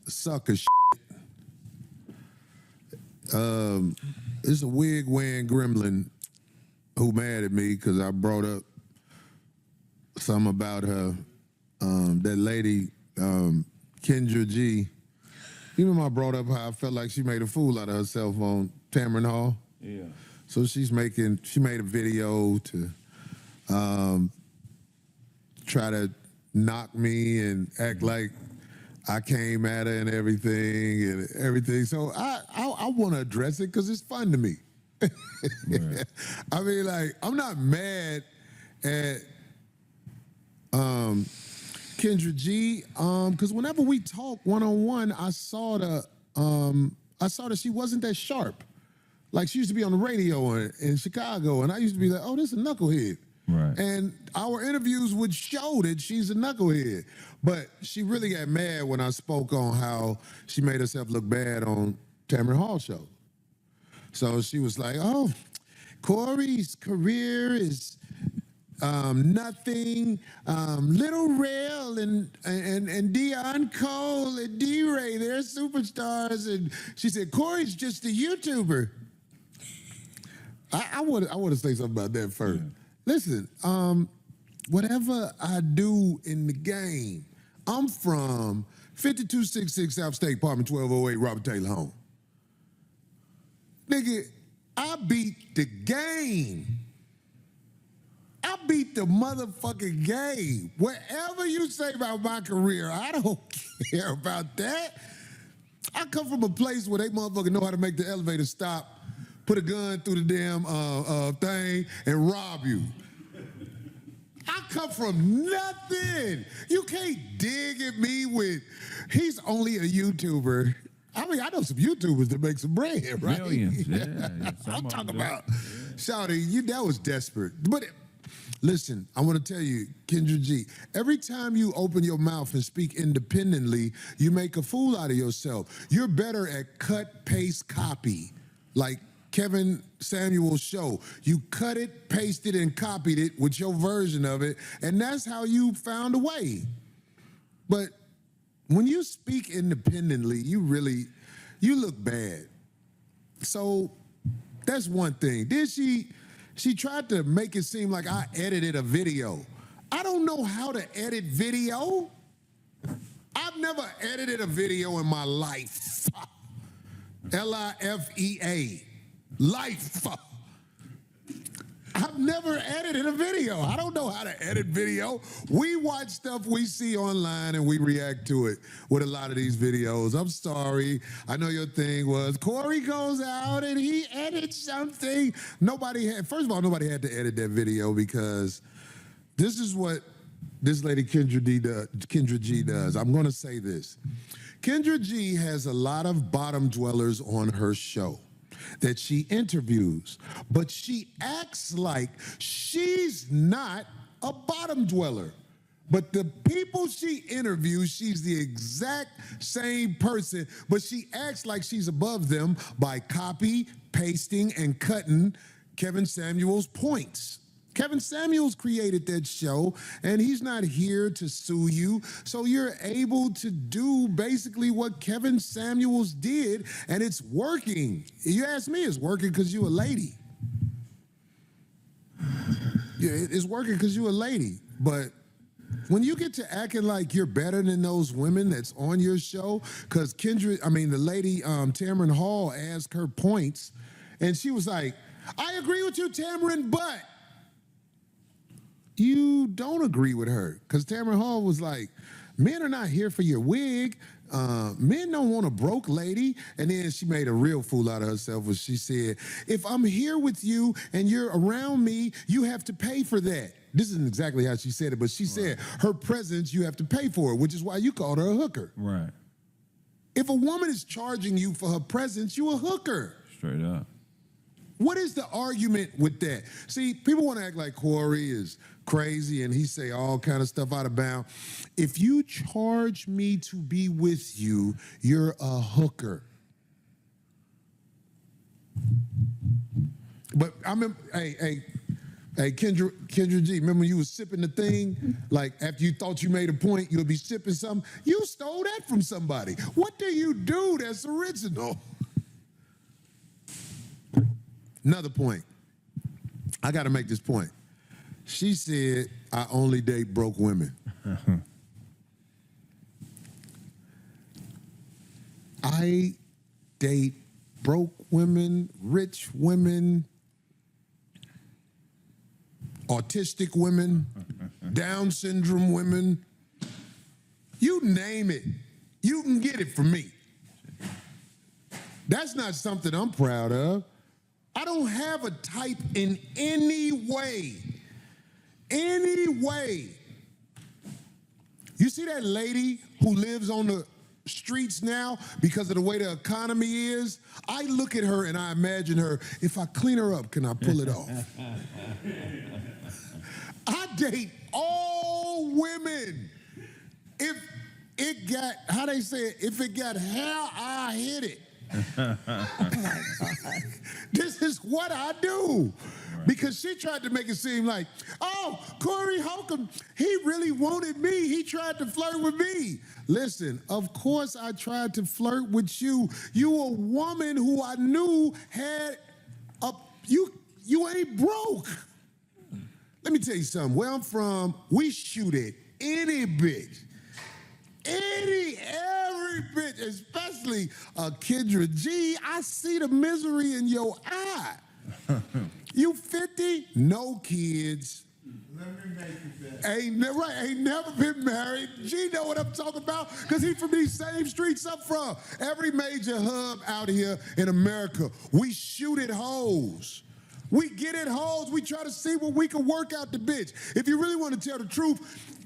sucker shit. It's a wig-wearing gremlin who mad at me because I brought up something about her, that lady, Kendra G. You remember I brought up how I felt like she made a fool out of herself on Tamron Hall? Yeah. So she made a video to try to knock me and act like I came at her and everything. So I want to address it because it's fun to me. Right. I mean, like, I'm not mad at Kendra G, because whenever we talk one-on-one, I saw that she wasn't that sharp. Like, she used to be on the radio in Chicago, and I used to be like, oh, this is a knucklehead. Right. And our interviews would show that she's a knucklehead. But she really got mad when I spoke on how she made herself look bad on Tamron Hall show. So she was like, oh, Corey's career is nothing. Little Rail and Deion Cole and D-Ray, they're superstars. And she said, Corey's just a YouTuber. I want to say something about that first. Yeah. Listen, whatever I do in the game, I'm from 5266 South State, apartment 1208, Robert Taylor home. Nigga, I beat the game. I beat the motherfucking game. Whatever you say about my career, I don't care about that. I come from a place where they motherfucking know how to make the elevator stop, put a gun through the damn thing, and rob you. I come from nothing. You can't dig at me with, he's only a YouTuber. I mean, I know some YouTubers that make some bread, right? Millions, yeah. I'm talking about, Shawty, that was desperate. But listen, I want to tell you, Kendra G, every time you open your mouth and speak independently, you make a fool out of yourself. You're better at cut, paste, copy, like Kevin Samuel's show. You cut it, pasted, and copied it with your version of it, and that's how you found a way. But when you speak independently, you look bad. So that's one thing. Then she tried to make it seem like I edited a video. I don't know how to edit video. I've never edited a video in my life. L-I-F-E-A. Life. I've never edited a video. I don't know how to edit video. We watch stuff we see online and we react to it with a lot of these videos. I'm sorry. I know your thing was Corey goes out and he edits something. First of all, nobody had to edit that video because this is what this lady Kendra G does. I'm going to say this. Kendra G has a lot of bottom dwellers on her show that she interviews, but she acts like she's not a bottom dweller. But the people she interviews, she's the exact same person, but she acts like she's above them by copy, pasting, and cutting Kevin Samuel's points. Kevin Samuels created that show, and he's not here to sue you. So you're able to do basically what Kevin Samuels did, and it's working. You ask me, it's working because you're a lady. Yeah, it's working because you're a lady. But when you get to acting like you're better than those women that's on your show, because the lady Tamron Hall asked her points, and she was like, I agree with you, Tamron, but you don't agree with her, because Tamron Hall was like, men are not here for your wig. Men don't want a broke lady. And then she made a real fool out of herself when she said, if I'm here with you and you're around me, you have to pay for that. This isn't exactly how she said it, but she said her presence, you have to pay for it, which is why you called her a hooker. Right. If a woman is charging you for her presence, you a hooker. Straight up. What is the argument with that? See, people want to act like Corey is crazy and he say all kind of stuff out of bounds. If you charge me to be with you, you're a hooker. But Hey, Kendra G, remember you was sipping the thing? Like after you thought you made a point, you'll be sipping something. You stole that from somebody. What do you do that's original? Another point. I got to make this point. She said, I only date broke women. I date broke women, rich women, autistic women, Down syndrome women. You name it, you can get it from me. That's not something I'm proud of. I don't have a type in any way. Any way. You see that lady who lives on the streets now because of the way the economy is? I look at her and I imagine her, if I clean her up, can I pull it off? I date all women. If it got, how they say it, if it got hair, I hit it. Oh my God. This is what I do. Because she tried to make it seem like, oh, Corey Holcomb, he really wanted me. He tried to flirt with me. Listen, of course I tried to flirt with you. You a woman who I knew had a, you ain't broke. Let me tell you something. Where I'm from, we shoot at any bitch. Every bitch, especially Kendra G, I see the misery in your eye. You 50, no kids. Ain't never been married. G know what I'm talking about, because he from these same streets I'm from. Every major hub out here in America, we shoot at hoes. We get at hoes, we try to see what we can work out the bitch. If you really want to tell the truth,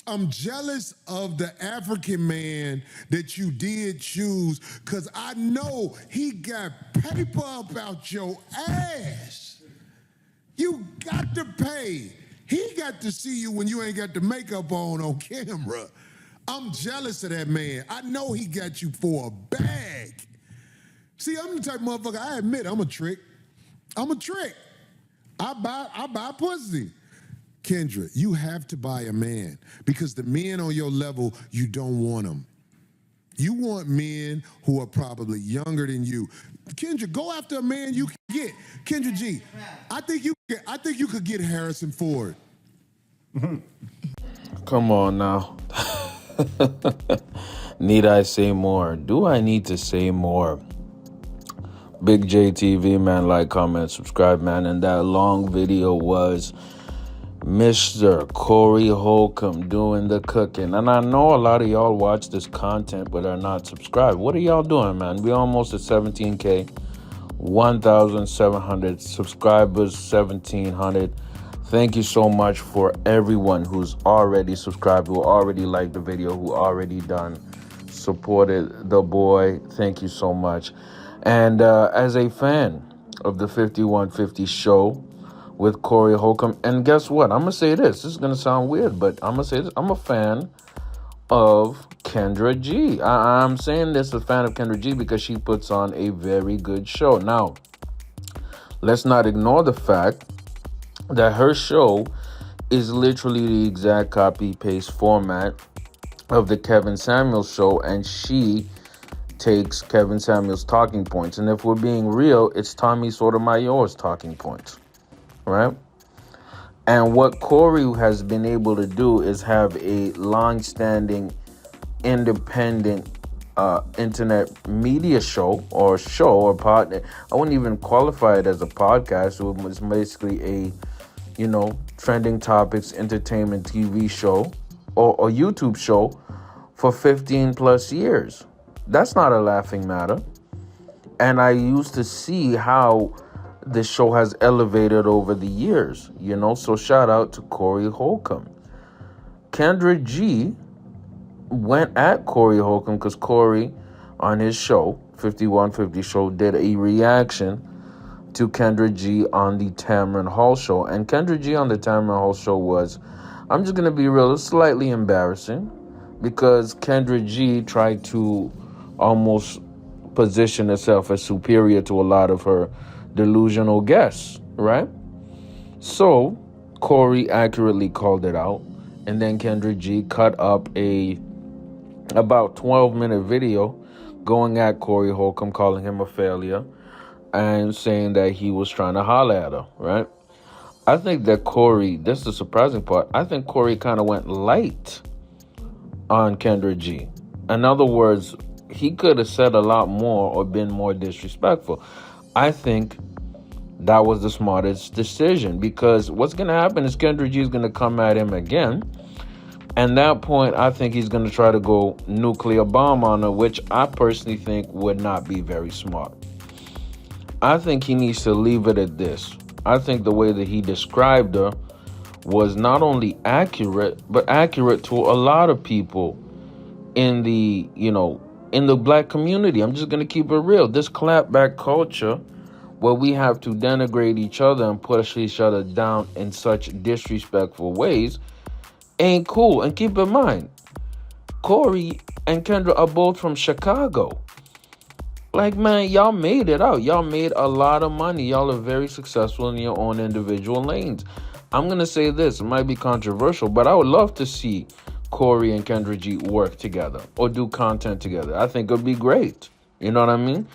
I'm jealous of the African man that you did choose, because I know he got paper about your ass. You got to pay. He got to see you when you ain't got the makeup on camera. I'm jealous of that man. I know he got you for a bag. See, I'm the type of motherfucker, I admit I'm a trick. I'm a trick. I buy pussy. Kendra, you have to buy a man, because the men on your level, you don't want them. You want men who are probably younger than you. Kendra, go after a man you can get. Kendra G, I think you could get Harrison Ford. Come on now. Need I say more? Do I need to say more? Big JTV, man, like, comment, subscribe, man. And that long video was Mr. Corey Holcomb doing the cooking. And I know a lot of y'all watch this content but are not subscribed. What are y'all doing, man? We almost at 17K, 1,700 subscribers, 1,700. Thank you so much for everyone who's already subscribed, who already liked the video, who already done supported the boy. Thank you so much. And as a fan of the 5150 show with Corey Holcomb, and guess what? I'm going to say this. This is going to sound weird, but I'm going to say this. I'm a fan of Kendra G. I'm saying this, a fan of Kendra G, because she puts on a very good show. Now, let's not ignore the fact that her show is literally the exact copy-paste format of the Kevin Samuels show, and she takes Kevin Samuels' talking points. And if we're being real, it's Tommy Sotomayor's talking points, right? And what Corey has been able to do is have a long-standing, independent internet media show or partner. I wouldn't even qualify it as a podcast. It was basically a, trending topics, entertainment TV show or YouTube show for 15 plus years. That's not a laughing matter. And I used to see how the show has elevated over the years, so shout out to Corey Holcomb. Kendra G went at Corey Holcomb because Corey, on his show, 5150 show, did a reaction to Kendra G on the Tamron Hall show. And Kendra G on the Tamron Hall show was, I'm just going to be real, slightly embarrassing, because Kendra G tried to almost position herself as superior to a lot of her delusional guests, right? So Corey accurately called it out, and then Kendra G cut up a about 12-minute video going at Corey Holcomb, calling him a failure, and saying that he was trying to holler at her, right? I think that Corey, this is the surprising part, I think Corey kind of went light on Kendra G. In other words, he could have said a lot more or been more disrespectful. I think that was the smartest decision, because what's going to happen is Kendra G is going to come at him again. And that point, I think he's going to try to go nuclear bomb on her, which I personally think would not be very smart. I think he needs to leave it at this. I think the way that he described her was not only accurate, but accurate to a lot of people in the, in the black community. I'm just going to keep it real. This clapback culture where we have to denigrate each other and push each other down in such disrespectful ways ain't cool. And keep in mind, Corey and Kendra are both from Chicago. Like, man, y'all made it out. Y'all made a lot of money. Y'all are very successful in your own individual lanes. I'm going to say this. It might be controversial, but I would love to see Corey and Kendra G work together or do content together. I think it would be great. You know what I mean?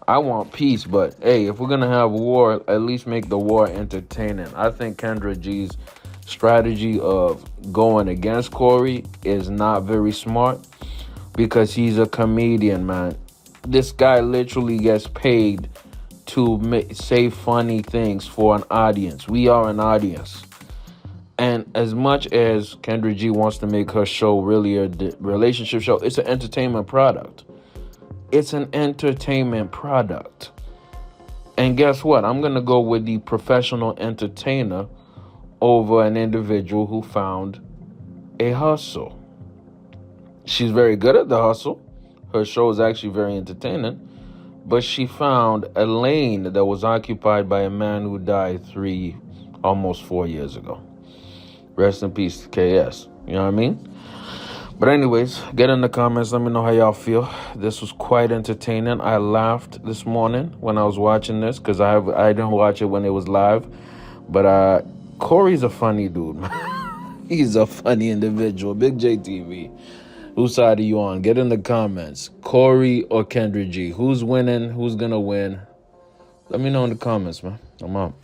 I want peace, but hey, if we're going to have war, at least make the war entertaining. I think Kendra G's strategy of going against Corey is not very smart, because he's a comedian, man. This guy literally gets paid to say funny things for an audience. We are an audience. And as much as Kendra G wants to make her show really a relationship show, it's an entertainment product. It's an entertainment product. And guess what? I'm going to go with the professional entertainer over an individual who found a hustle. She's very good at the hustle. Her show is actually very entertaining. But she found a lane that was occupied by a man who died almost 4 years ago. Rest in peace to KS. You know what I mean? But anyways, get in the comments. Let me know how y'all feel. This was quite entertaining. I laughed this morning when I was watching this, because I didn't watch it when it was live. But Corey's a funny dude. He's a funny individual. Big JTV. Whose side are you on? Get in the comments. Corey or Kendra G? Who's winning? Who's going to win? Let me know in the comments, man. I'm out.